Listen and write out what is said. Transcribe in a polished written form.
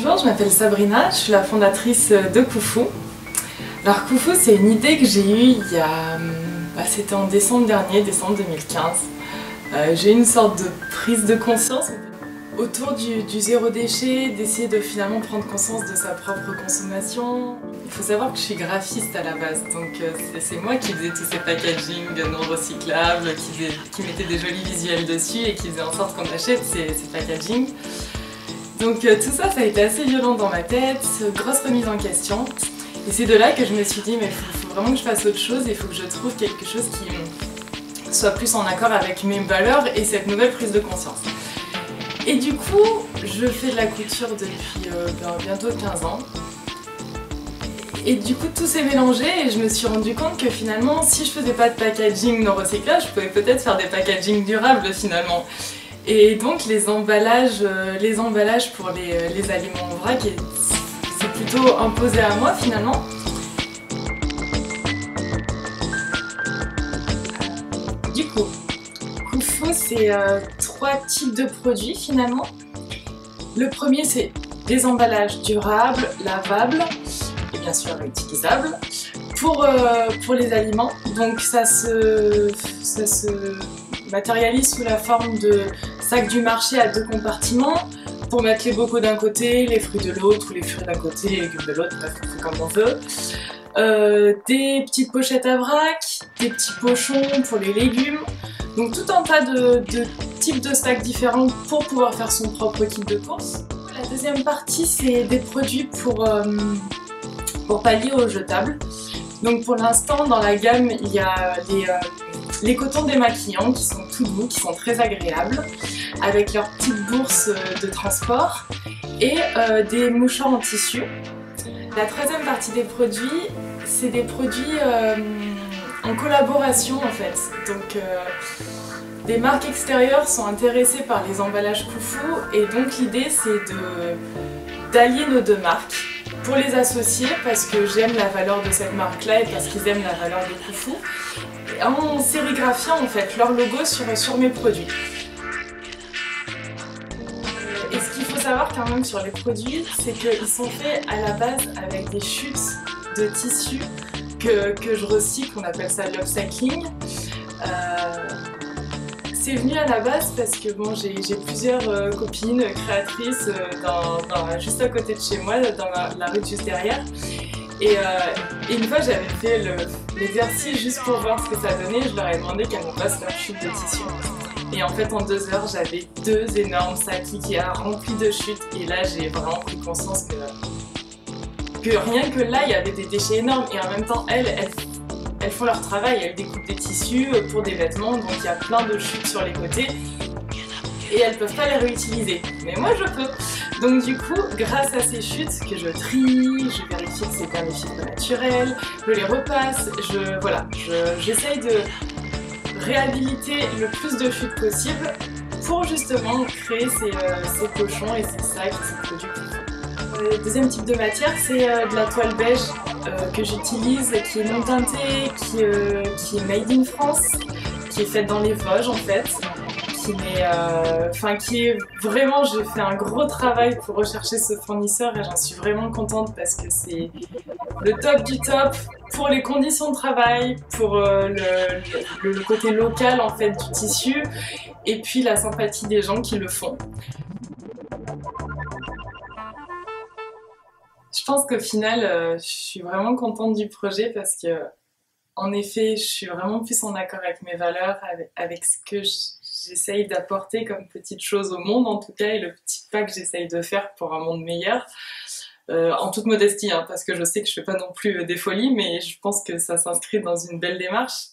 Bonjour, je m'appelle Sabrina, je suis la fondatrice de Koufou. Alors Koufou, c'est une idée que j'ai eue il y a... c'était en décembre dernier, décembre 2015. J'ai eu une sorte de prise de conscience autour du zéro déchet, d'essayer de finalement prendre conscience de sa propre consommation. Il faut savoir que je suis graphiste à la base, donc c'est moi qui faisais tous ces packaging non recyclables, qui mettait des jolis visuels dessus et qui faisait en sorte qu'on achète ces packaging. Donc tout ça, ça a été assez violent dans ma tête, grosse remise en question. Et c'est de là que je me suis dit, mais il faut vraiment que je fasse autre chose, il faut que je trouve quelque chose qui soit plus en accord avec mes valeurs et cette nouvelle prise de conscience. Et du coup, je fais de la couture depuis bientôt 15 ans. Et du coup, tout s'est mélangé et je me suis rendu compte que finalement, si je faisais pas de packaging non recyclable, je pouvais peut-être faire des packaging durables finalement. Et donc les emballages pour les aliments en vrac, c'est plutôt imposé à moi finalement. Du coup, Koufou, c'est 3 types de produits finalement. Le premier, c'est des emballages durables, lavables et bien sûr réutilisables pour les aliments. Donc ça se matérialise sous la forme de sacs du marché à 2 compartiments pour mettre les bocaux d'un côté, les fruits de l'autre, ou les fruits d'un côté, les légumes de l'autre, bref, on fait comme on veut. Des petites pochettes à vrac, des petits pochons pour les légumes. Donc tout un tas de types de stacks différents pour pouvoir faire son propre kit de course. La deuxième partie, c'est des produits pour pallier aux jetables. Donc pour l'instant, dans la gamme, il y a les cotons démaquillants qui sont tout doux, qui sont très agréables, avec leur petite bourse de transport et des mouchoirs en tissu. La troisième partie des produits, c'est des produits en collaboration en fait. Donc des marques extérieures sont intéressées par les emballages Koufou et donc l'idée c'est d'allier nos 2 marques pour les associer parce que j'aime la valeur de cette marque-là et parce qu'ils aiment la valeur de Koufou, en sérigraphiant en fait leur logo sur mes produits. Et ce qu'il faut savoir quand même sur les produits, c'est qu'ils sont faits à la base avec des chutes de tissu que je recycle, on appelle ça l'upcycling. C'est venu à la base parce que bon, j'ai plusieurs copines créatrices juste à côté de chez moi, dans la rue juste derrière. Et une fois j'avais fait l'exercice juste pour voir ce que ça donnait, je leur ai demandé qu'elles me fassent leur chute de tissu. Et en fait en 2 heures j'avais 2 énormes sacs Ikea remplis de chutes et là j'ai vraiment pris conscience que rien que là il y avait des déchets énormes et en même temps elles font leur travail, elles découpent des tissus pour des vêtements, donc il y a plein de chutes sur les côtés et elles peuvent pas les réutiliser. Mais moi je peux. Donc du coup, grâce à ces chutes que je trie, je vérifie que c'est bien des fibres naturelles, je les repasse, j'essaye de réhabiliter le plus de chutes possible pour justement créer ces pochons et ces sacs et ces produits. Le deuxième type de matière, c'est de la toile beige que j'utilise, qui est non teintée, qui est made in France, qui est faite dans les Vosges en fait, qui est vraiment, j'ai fait un gros travail pour rechercher ce fournisseur et j'en suis vraiment contente parce que c'est le top du top pour les conditions de travail, pour le côté local en fait du tissu et puis la sympathie des gens qui le font. Je pense qu'au final, je suis vraiment contente du projet parce que, en effet, je suis vraiment plus en accord avec mes valeurs, avec ce que j'essaye d'apporter comme petite chose au monde en tout cas, et le petit pas que j'essaye de faire pour un monde meilleur. En toute modestie, hein, parce que je sais que je fais pas non plus des folies, mais je pense que ça s'inscrit dans une belle démarche.